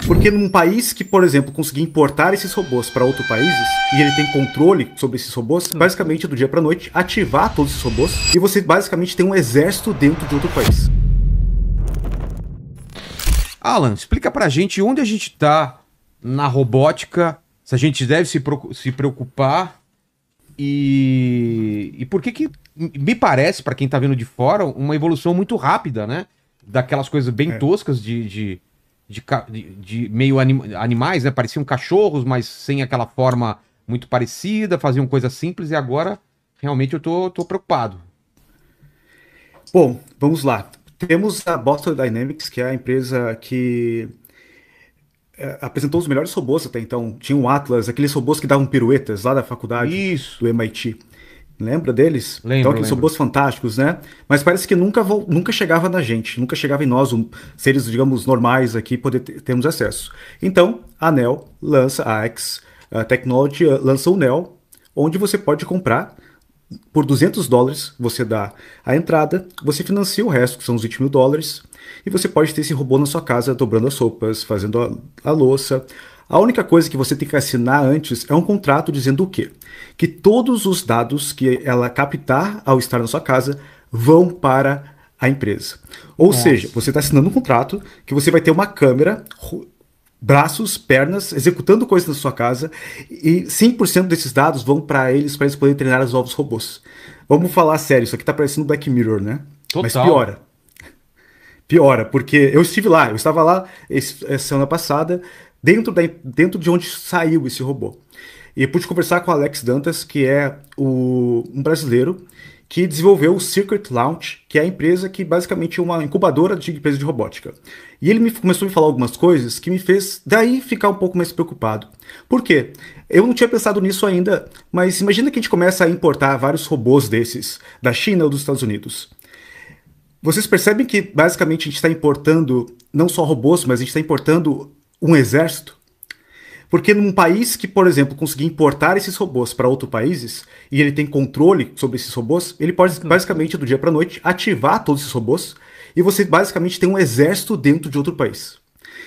Porque num país que, por exemplo, conseguir importar esses robôs para outros países e ele tem controle sobre esses robôs, basicamente do dia para noite ativar todos esses robôs e você basicamente tem um exército dentro de outro país. Alan, explica pra gente onde a gente tá na robótica, se a gente deve se preocupar e por que me parece, pra quem tá vendo de fora, uma evolução muito rápida, né? Daquelas coisas bem toscas de meio animais, né? Pareciam cachorros, mas sem aquela forma muito parecida, faziam coisas simples e agora realmente eu tô preocupado. Bom, vamos lá. Temos a Boston Dynamics, que é a empresa que apresentou os melhores robôs até então. Tinha o Atlas, aqueles robôs que davam piruetas lá da faculdade Isso, do MIT. Lembra deles? Então, lembro, aqueles lembro. robôs fantásticos, né? Mas parece que nunca chegava na gente, nunca chegava em nós, seres, digamos, normais aqui, poder termos acesso. Então, a NEL lança, a X Technology lança o NEL, onde você pode comprar por US$ 200, você dá a entrada, você financia o resto, que são os US$ 20 mil, e você pode ter esse robô na sua casa, dobrando as sopas, fazendo a louça. A única coisa que você tem que assinar antes é um contrato dizendo o quê? Que todos os dados que ela captar ao estar na sua casa vão para a empresa. Ou seja, Nossa. você está assinando um contrato que você vai ter uma câmera, braços, pernas, executando coisas na sua casa, e 100% desses dados vão para eles poderem treinar os novos robôs. Vamos falar sério, isso aqui tá parecendo Black Mirror, né? Mas Total. piora. Piora, porque eu estive lá, eu estava lá essa semana passada, dentro de onde saiu esse robô. E eu pude conversar com o Alex Dantas, que é um brasileiro que desenvolveu o Circuit Launch, que é a empresa que basicamente é uma incubadora de empresa de robótica. E ele começou a me falar algumas coisas que me fez daí ficar um pouco mais preocupado. Por quê? Eu não tinha pensado nisso ainda, mas imagina que a gente começa a importar vários robôs desses da China ou dos Estados Unidos. Vocês percebem que basicamente a gente está importando não só robôs, mas a gente está importando um exército? Porque num país que, por exemplo, conseguir importar esses robôs para outros países e ele tem controle sobre esses robôs, ele pode basicamente do dia para noite ativar todos esses robôs e você basicamente tem um exército dentro de outro país.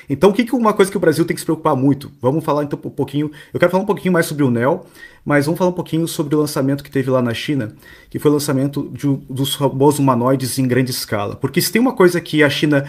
Então, uma coisa que o Brasil tem que se preocupar muito? Vamos falar então um pouquinho. Eu quero falar um pouquinho mais sobre o NEL, mas vamos falar um pouquinho sobre o lançamento que teve lá na China, que foi o lançamento dos robôs humanoides em grande escala. Porque se tem uma coisa que a China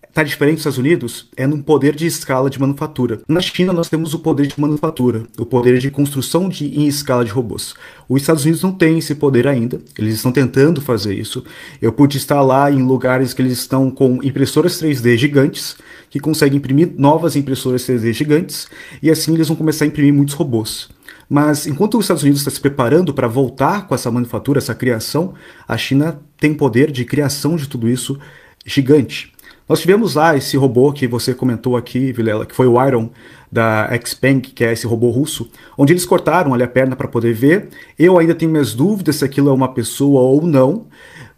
está diferente dos Estados Unidos, é no poder de escala de manufatura. Na China, nós temos o poder de manufatura, o poder de construção em escala de robôs. Os Estados Unidos não têm esse poder ainda, eles estão tentando fazer isso. Eu pude estar lá em lugares que eles estão com impressoras 3D gigantes, que conseguem imprimir novas impressoras 3D gigantes, e assim eles vão começar a imprimir muitos robôs. Mas enquanto os Estados Unidos está se preparando para voltar com essa manufatura, essa criação, a China tem poder de criação de tudo isso gigante. Nós tivemos lá esse robô que você comentou aqui, Vilela, que foi o Iron da Xpeng, que é esse robô russo, onde eles cortaram ali a perna para poder ver. Eu ainda tenho minhas dúvidas se aquilo é uma pessoa ou não,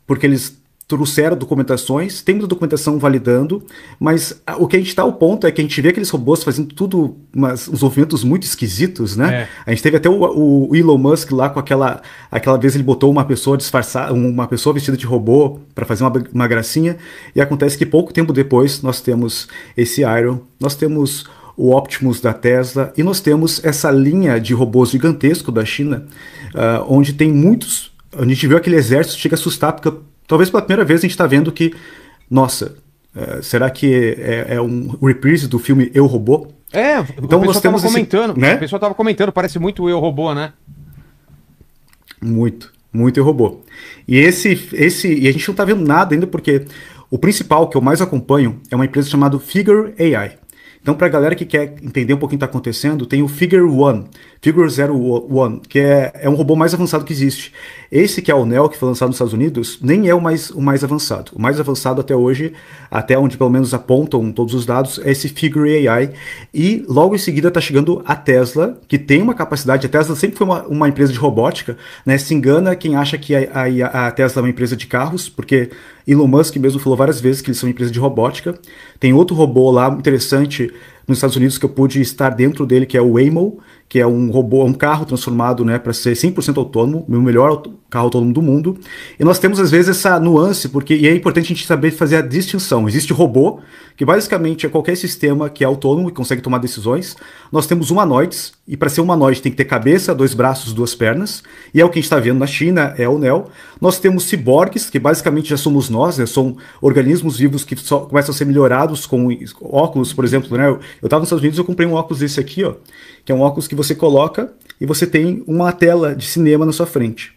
porque eles trouxeram documentações, tem muita documentação validando, mas o que a gente está ao ponto é que a gente vê aqueles robôs fazendo tudo, uns movimentos muito esquisitos, né? É. A gente teve até o Elon Musk lá com aquela vez ele botou uma pessoa disfarçada, uma pessoa vestida de robô para fazer uma gracinha, e acontece que pouco tempo depois nós temos esse Iron, nós temos o Optimus da Tesla, e nós temos essa linha de robôs gigantesco da China, onde tem muitos, a gente viu aquele exército, chega a assustar, porque talvez pela primeira vez a gente está vendo que, nossa, será que é um reprise do filme Eu, Robô? Então, o pessoal tava comentando, né? o pessoal tava comentando, parece muito o Eu, Robô, né? Muito, muito Eu, Robô. E e a gente não está vendo nada ainda porque o principal que eu mais acompanho é uma empresa chamada Figure AI. Então, para a galera que quer entender um pouquinho o que está acontecendo, tem o Figure One, Figure 01, que é um robô mais avançado que existe. Esse que é o NEL, que foi lançado nos Estados Unidos, nem é o mais avançado. O mais avançado até hoje, até onde pelo menos apontam todos os dados, é esse Figure AI. E logo em seguida está chegando a Tesla, que tem uma capacidade. A Tesla sempre foi uma empresa de robótica, né? Se engana quem acha que a Tesla é uma empresa de carros, porque Elon Musk mesmo falou várias vezes que eles são uma empresa de robótica. Tem outro robô lá interessante nos Estados Unidos que eu pude estar dentro dele, que é o Waymo, que é um robô, um carro transformado, né, para ser 100% autônomo, o melhor carro autônomo do mundo. E nós temos, às vezes, essa nuance, porque e é importante a gente saber fazer a distinção. Existe robô, que basicamente é qualquer sistema que é autônomo e consegue tomar decisões. Nós temos humanoides, e para ser humanoide tem que ter cabeça, 2 braços, 2 pernas, e é o que a gente está vendo na China, é o Neo. Nós temos ciborgues, que basicamente já somos nós, né? São organismos vivos que só começam a ser melhorados com óculos, por exemplo, né? Eu estava nos Estados Unidos, eu comprei um óculos desse aqui, ó, que é um óculos que você coloca e você tem uma tela de cinema na sua frente.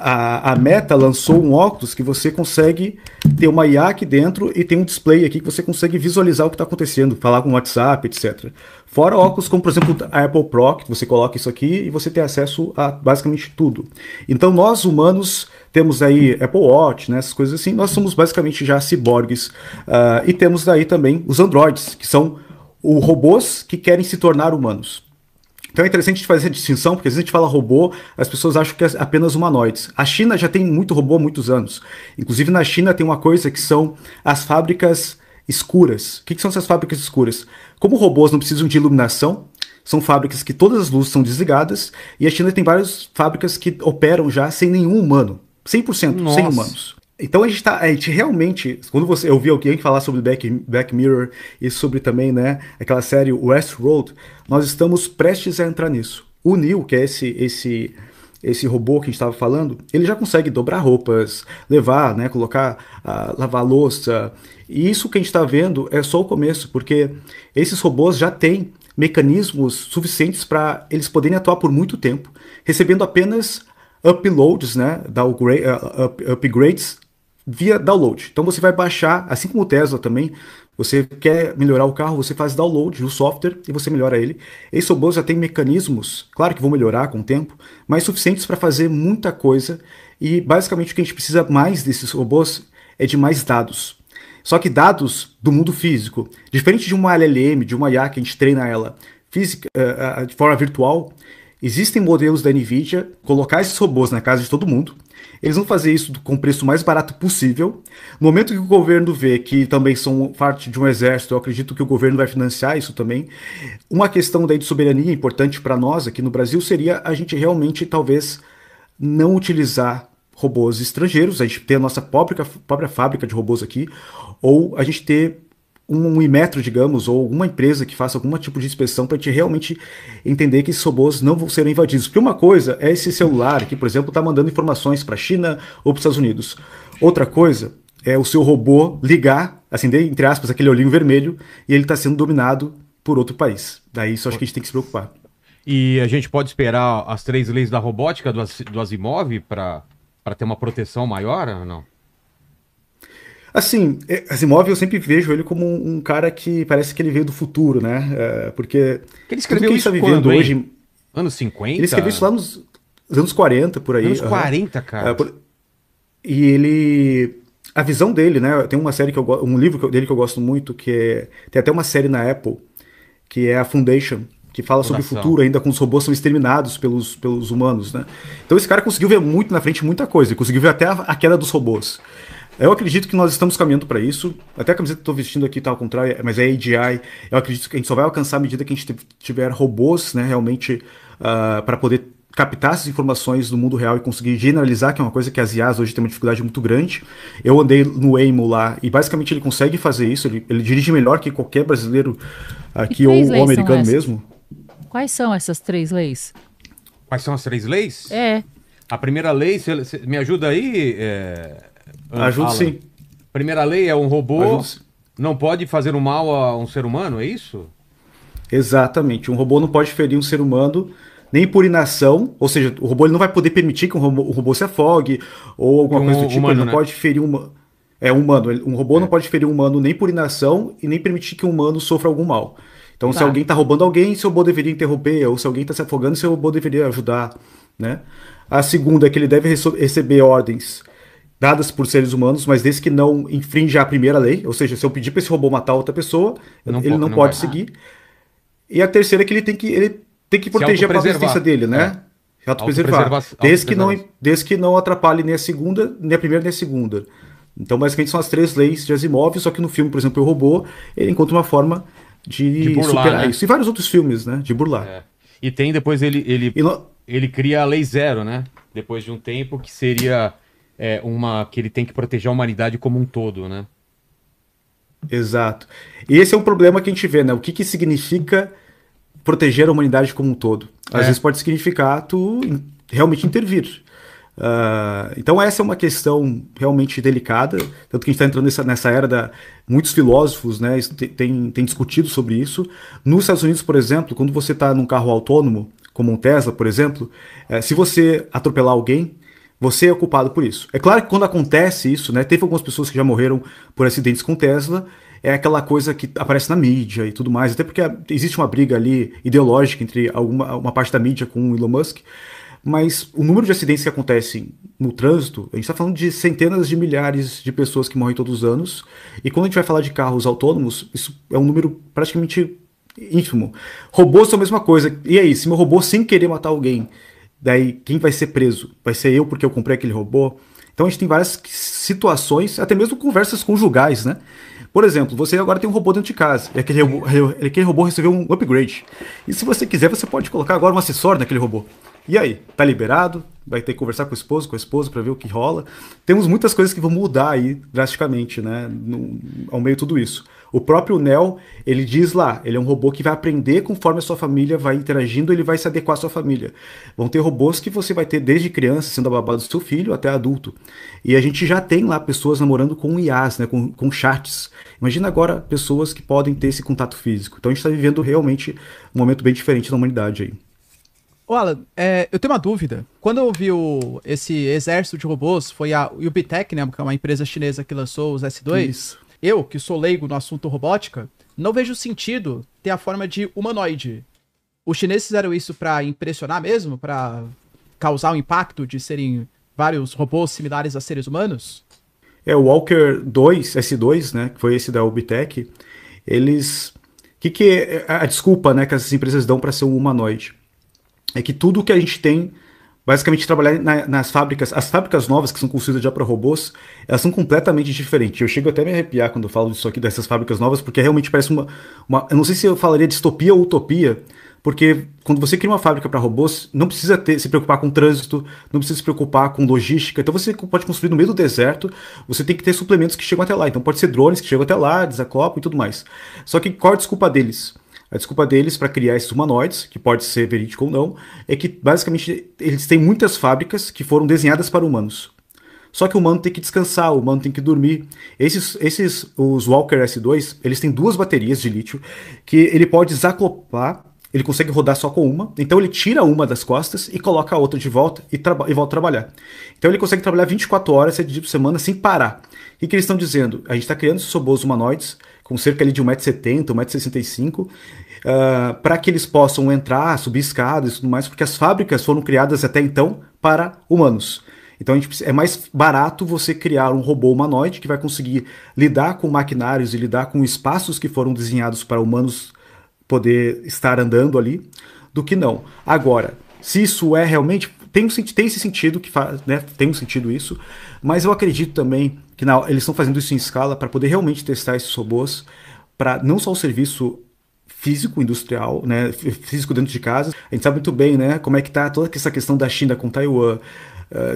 A Meta lançou um óculos que você consegue ter uma IA aqui dentro e tem um display aqui que você consegue visualizar o que está acontecendo, falar com o WhatsApp, etc. Fora óculos como, por exemplo, a Apple Pro, que você coloca isso aqui e você tem acesso a basicamente tudo. Então nós, humanos, temos aí Apple Watch, né, essas coisas assim, nós somos basicamente já ciborgues. E temos daí também os androides, que são os robôs que querem se tornar humanos. Então é interessante a gente fazer essa distinção, porque às vezes a gente fala robô, as pessoas acham que é apenas humanoides. A China já tem muito robô há muitos anos. Inclusive na China tem uma coisa que são as fábricas escuras. O que são essas fábricas escuras? Como robôs não precisam de iluminação, são fábricas que todas as luzes são desligadas, e a China tem várias fábricas que operam já sem nenhum humano. 100% Nossa. sem humanos. Então a gente realmente, quando eu ouvi alguém falar sobre Black Mirror e sobre também, né, aquela série Westworld, nós estamos prestes a entrar nisso. O Neo, que é esse robô que a gente estava falando, ele já consegue dobrar roupas, levar, né, colocar, lavar louça. E isso que a gente está vendo é só o começo, porque esses robôs já têm mecanismos suficientes para eles poderem atuar por muito tempo, recebendo apenas uploads, né, upgrades via download. Então você vai baixar, assim como o Tesla também, você quer melhorar o carro, você faz download do software e você melhora ele. Esses robôs já têm mecanismos, claro que vão melhorar com o tempo, mas suficientes para fazer muita coisa, e basicamente o que a gente precisa mais desses robôs é de mais dados. Só que dados do mundo físico, diferente de uma LLM, de uma IA que a gente treina ela física, de forma virtual, existem modelos da NVIDIA, colocar esses robôs na casa de todo mundo. Eles vão fazer isso com o preço mais barato possível. No momento que o governo vê que também são parte de um exército, eu acredito que o governo vai financiar isso também. Uma questão daí de soberania importante para nós aqui no Brasil seria a gente realmente talvez não utilizar robôs estrangeiros, a gente ter a nossa própria fábrica de robôs aqui, ou a gente ter um Inmetro, digamos, ou alguma empresa que faça algum tipo de inspeção para a gente realmente entender que esses robôs não vão ser invadidos. Porque uma coisa é esse celular que, por exemplo, está mandando informações para a China ou para os Estados Unidos. Outra coisa é o seu robô ligar, acender, entre aspas, aquele olhinho vermelho e ele está sendo dominado por outro país. Daí isso acho que a gente tem que se preocupar. E a gente pode esperar as 3 leis da robótica do Asimov para ter uma proteção maior ou não? Assim, Asimov eu sempre vejo ele como um cara que parece que ele veio do futuro, né? Porque Que ele escreveu tudo que isso a gente tá vivendo quando, hein? hoje... Anos 50? Ele escreveu isso lá nos anos 40, por aí. Anos 40, cara. E ele... A visão dele, né? Tem uma série um livro dele que eu gosto muito, tem até uma série na Apple, que é a Foundation, que fala sobre o futuro ainda, com os robôs são exterminados pelos humanos, né? Então esse cara conseguiu ver muito na frente muita coisa, ele conseguiu ver até a queda dos robôs. Eu acredito que nós estamos caminhando para isso. Até a camiseta que estou vestindo aqui está ao contrário, mas é AGI. Eu acredito que a gente só vai alcançar à medida que a gente tiver robôs, né, realmente, para poder captar essas informações do mundo real e conseguir generalizar, que é uma coisa que as IAs hoje têm uma dificuldade muito grande. Eu andei no Waymo lá e basicamente ele consegue fazer isso. Ele dirige melhor que qualquer brasileiro aqui ou o americano mesmo. Quais são essas 3 leis? Quais são as 3 leis? É. A primeira lei, você me ajuda aí? Ajudo sim. Primeira lei é um robô não pode fazer um mal a um ser humano, é isso? Exatamente. Um robô não pode ferir um ser humano nem por inação, ou seja, o robô ele não vai poder permitir que o robô se afogue ou alguma coisa do tipo, humano, ele não pode ferir um robô não pode ferir um humano nem por inação e nem permitir que um humano sofra algum mal. Então, se alguém está roubando alguém, seu robô deveria interromper, ou se alguém está se afogando, seu robô deveria ajudar, né? A segunda é que ele deve receber ordens dadas por seres humanos, mas desde que não infrinja a primeira lei, ou seja, se eu pedir para esse robô matar outra pessoa, ele não pode seguir. E a terceira é que ele tem que proteger a própria existência dele, né? Autopreservar. Desde que não atrapalhe nem a segunda, nem a primeira, nem a segunda. Então, basicamente, são as 3 leis de Asimov, só que no filme, por exemplo, o robô, ele encontra uma forma de burlar, superar, né? Isso. E vários outros filmes, né? De burlar. E tem depois ele ele cria a Lei Zero, né? Depois de um tempo, que seria que ele tem que proteger a humanidade como um todo, né? Exato. E esse é um problema que a gente vê, né? O que que significa proteger a humanidade como um todo? Às vezes pode significar realmente intervir. Então essa é uma questão realmente delicada, tanto que a gente está entrando nessa era muitos filósofos, né, têm discutido sobre isso. Nos Estados Unidos, por exemplo, quando você está num carro autônomo, como um Tesla, por exemplo, se você atropelar alguém, você é culpado por isso. É claro que quando acontece isso, né, teve algumas pessoas que já morreram por acidentes com Tesla, é aquela coisa que aparece na mídia e tudo mais, até porque existe uma briga ali ideológica entre uma parte da mídia com o Elon Musk. Mas o número de acidentes que acontecem no trânsito, a gente está falando de centenas de milhares de pessoas que morrem todos os anos. E quando a gente vai falar de carros autônomos, isso é um número praticamente ínfimo. Robôs são a mesma coisa. E aí, se meu robô sem querer matar alguém, daí quem vai ser preso? Vai ser eu porque eu comprei aquele robô? Então a gente tem várias situações, até mesmo conversas conjugais, né? Por exemplo, você agora tem um robô dentro de casa, e aquele robô recebeu um upgrade. E se você quiser, você pode colocar agora um acessório naquele robô. E aí, tá liberado? Vai ter que conversar com o esposo, com a esposa para ver o que rola. Temos muitas coisas que vão mudar aí drasticamente, né? Ao meio de tudo isso. O próprio Neo, ele diz lá, ele é um robô que vai aprender conforme a sua família vai interagindo, ele vai se adequar à sua família. Vão ter robôs que você vai ter desde criança, sendo a babá do seu filho, até adulto. E a gente já tem lá pessoas namorando com IAs, né? Com chats. Imagina agora pessoas que podem ter esse contato físico. Então a gente está vivendo realmente um momento bem diferente na humanidade aí. Ô, Alan, eu tenho uma dúvida. Quando eu vi esse exército de robôs, foi a Ubtech, né, que é uma empresa chinesa que lançou os S2. Isso. Eu, que sou leigo no assunto robótica, não vejo sentido ter a forma de humanoide. Os chineses fizeram isso pra impressionar mesmo? Pra causar o impacto de serem vários robôs similares a seres humanos? O Walker 2, S2, né, que foi esse da Ubtech, eles... que é a desculpa, né, que essas empresas dão para ser um humanoide? É que tudo que a gente tem, basicamente trabalhar nas fábricas, as fábricas novas que são construídas já para robôs, elas são completamente diferentes. Eu chego até a me arrepiar quando eu falo disso aqui, dessas fábricas novas, porque realmente parece eu não sei se eu falaria distopia ou utopia, porque quando você cria uma fábrica para robôs, não precisa se preocupar com trânsito, não precisa se preocupar com logística, então você pode construir no meio do deserto, você tem que ter suplementos que chegam até lá, então pode ser drones que chegam até lá, desacoplam e tudo mais. Só que qual é a desculpa deles? A desculpa deles para criar esses humanoides, que pode ser verídico ou não, é que basicamente eles têm muitas fábricas que foram desenhadas para humanos. Só que o humano tem que descansar, o humano tem que dormir. Os Walker S2, eles têm duas baterias de lítio que ele pode desacoplar, ele consegue rodar só com uma, então ele tira uma das costas e coloca a outra de volta e volta a trabalhar. Então ele consegue trabalhar 24 horas, 7 dias por semana, sem parar. O que eles estão dizendo? A gente está criando esses robôs humanoides, com cerca ali de 1,70m, 1,65m, para que eles possam entrar, subir escadas e tudo mais, porque as fábricas foram criadas até então para humanos. Então é mais barato você criar um robô humanoide que vai conseguir lidar com maquinários e lidar com espaços que foram desenhados para humanos poder estar andando ali, do que não. Agora, se isso é realmente... Tem esse sentido que faz, né? Tem um sentido isso, mas eu acredito também que eles estão fazendo isso em escala para poder realmente testar esses robôs, para não só o serviço físico, industrial, né, físico dentro de casa. A gente sabe muito bem, né, como é que tá toda essa questão da China com Taiwan,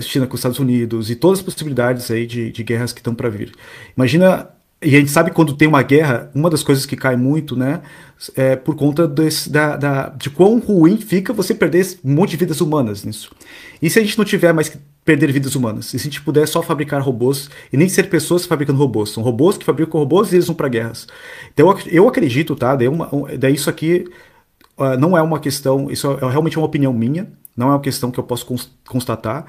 China com os Estados Unidos e todas as possibilidades aí de guerras que estão para vir. Imagina, e a gente sabe quando tem uma guerra, uma das coisas que cai muito, né, é por conta de quão ruim fica você perder um monte de vidas humanas nisso. E se a gente não tiver mais que perder vidas humanas? E se a gente puder só fabricar robôs, e nem ser pessoas fabricando robôs, são robôs que fabricam robôs e eles vão para guerras. Então eu acredito, tá? Daí isso aqui não é uma questão, isso é realmente uma opinião minha, não é uma questão que eu posso constatar,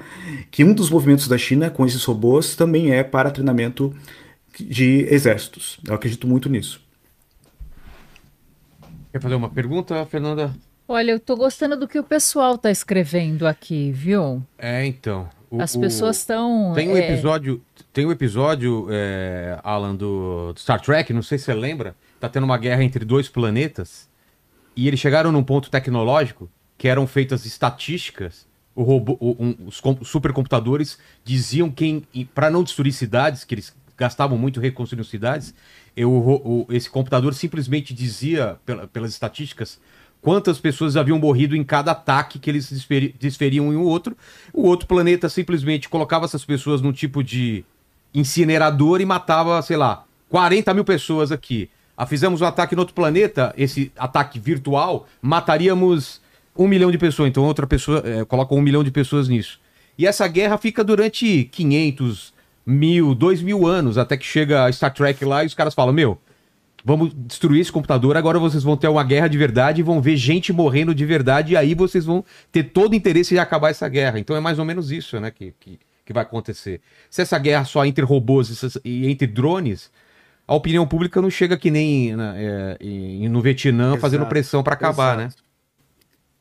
que um dos movimentos da China com esses robôs também é para treinamento de exércitos. Eu acredito muito nisso. Quer fazer uma pergunta, Fernanda? Olha, eu tô gostando do que o pessoal tá escrevendo aqui, viu? Então. As pessoas estão... Tem um episódio, Alan, do Star Trek, não sei se você lembra, tá tendo uma guerra entre dois planetas, e eles chegaram num ponto tecnológico que eram feitas estatísticas, os supercomputadores diziam para não destruir cidades, que eles gastavam muito reconstruindo cidades, esse computador simplesmente dizia, pelas estatísticas, quantas pessoas haviam morrido em cada ataque que eles desferiam em um outro. O outro planeta simplesmente colocava essas pessoas num tipo de incinerador e matava, sei lá, 40 mil pessoas aqui. Fizemos um ataque no outro planeta, esse ataque virtual, mataríamos 1 milhão de pessoas. Então outra pessoa coloca 1 milhão de pessoas nisso. E essa guerra fica durante 500, 1000, 2000 anos, até que chega a Star Trek lá e os caras falam, meu, vamos destruir esse computador, agora vocês vão ter uma guerra de verdade e vão ver gente morrendo de verdade, e aí vocês vão ter todo o interesse em acabar essa guerra. Então é mais ou menos isso, né, que vai acontecer. Se essa guerra só entre robôs e entre drones, a opinião pública não chega que nem no Vietnã, exato, fazendo pressão para acabar, exato, né?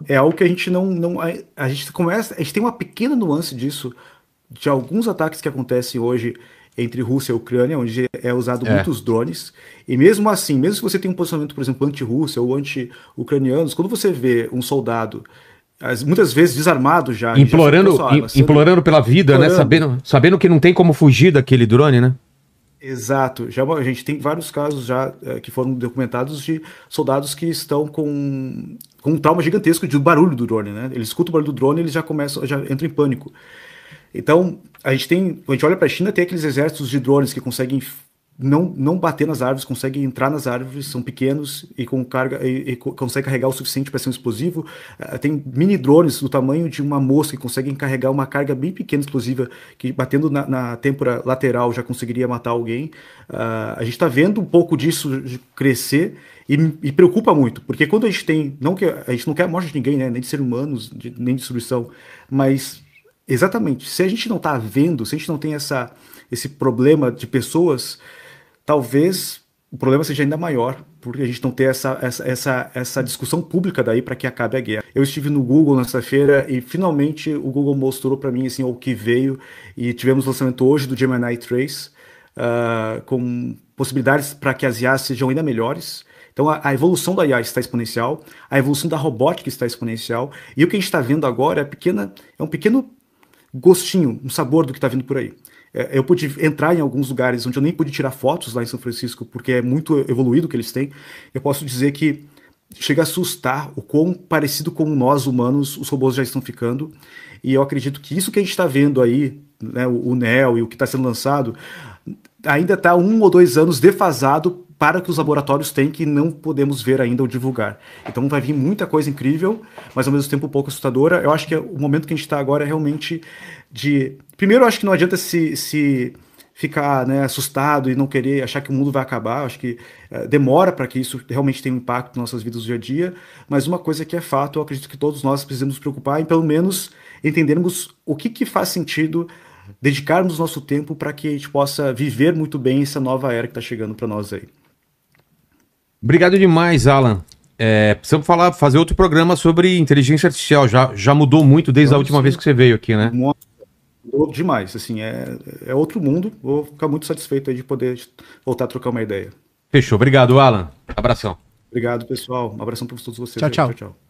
É algo que a gente não a gente tem uma pequena nuance disso, de alguns ataques que acontecem hoje entre Rússia e Ucrânia, onde é usado muitos drones, e mesmo assim, mesmo se você tem um posicionamento, por exemplo, anti-Rússia ou anti-ucranianos, quando você vê um soldado, muitas vezes desarmado já... Implorando pela vida, implorando, né? Sabendo que não tem como fugir daquele drone, né? Exato. A gente tem vários casos já que foram documentados de soldados que estão com um trauma gigantesco do barulho do drone, né? Eles escutam o barulho do drone e eles já entram em pânico. Então, quando a gente olha para a China, tem aqueles exércitos de drones que conseguem não bater nas árvores, conseguem entrar nas árvores, são pequenos e com carga e conseguem carregar o suficiente para ser um explosivo. Tem mini drones do tamanho de uma mosca que conseguem carregar uma carga bem pequena explosiva que batendo na têmpora lateral já conseguiria matar alguém. A gente está vendo um pouco disso crescer e preocupa muito, porque quando a gente tem, a gente não quer a morte de ninguém, né, nem de seres humanos, nem de destruição, mas exatamente, se a gente não está vendo, se a gente não tem esse problema de pessoas, talvez o problema seja ainda maior, porque a gente não tem essa discussão pública daí para que acabe a guerra. Eu estive no Google nessa feira e finalmente o Google mostrou para mim assim, o que veio, e tivemos o lançamento hoje do Gemini 3, com possibilidades para que as IAs sejam ainda melhores. Então a evolução da IA está exponencial, a evolução da robótica está exponencial, e o que a gente está vendo agora é um pequeno gostinho, um sabor do que está vindo por aí. Eu pude entrar em alguns lugares onde eu nem pude tirar fotos lá em São Francisco, porque é muito evoluído o que eles têm. Eu posso dizer que chega a assustar o quão parecido com nós humanos os robôs já estão ficando. E eu acredito que isso que a gente está vendo aí, né, o Neo e o que está sendo lançado, ainda está 1 ou 2 anos defasado para que os laboratórios têm, que não podemos ver ainda ou divulgar. Então vai vir muita coisa incrível, mas ao mesmo tempo um pouco assustadora. Eu acho que o momento que a gente está agora é realmente de... Primeiro, eu acho que não adianta se ficar, né, assustado e não querer achar que o mundo vai acabar. Eu acho que demora para que isso realmente tenha um impacto nas nossas vidas do dia a dia. Mas uma coisa que é fato, eu acredito que todos nós precisamos nos preocupar em pelo menos entendermos o que faz sentido dedicarmos nosso tempo para que a gente possa viver muito bem essa nova era que está chegando para nós aí. Obrigado demais, Alan. Precisamos fazer outro programa sobre inteligência artificial. Já mudou muito desde a última vez que você veio aqui, né? Mudou demais. Assim, é outro mundo. Vou ficar muito satisfeito aí de poder voltar a trocar uma ideia. Fechou. Obrigado, Alan. Abração. Obrigado, pessoal. Um abração para todos vocês. Tchau, tchau. Tchau.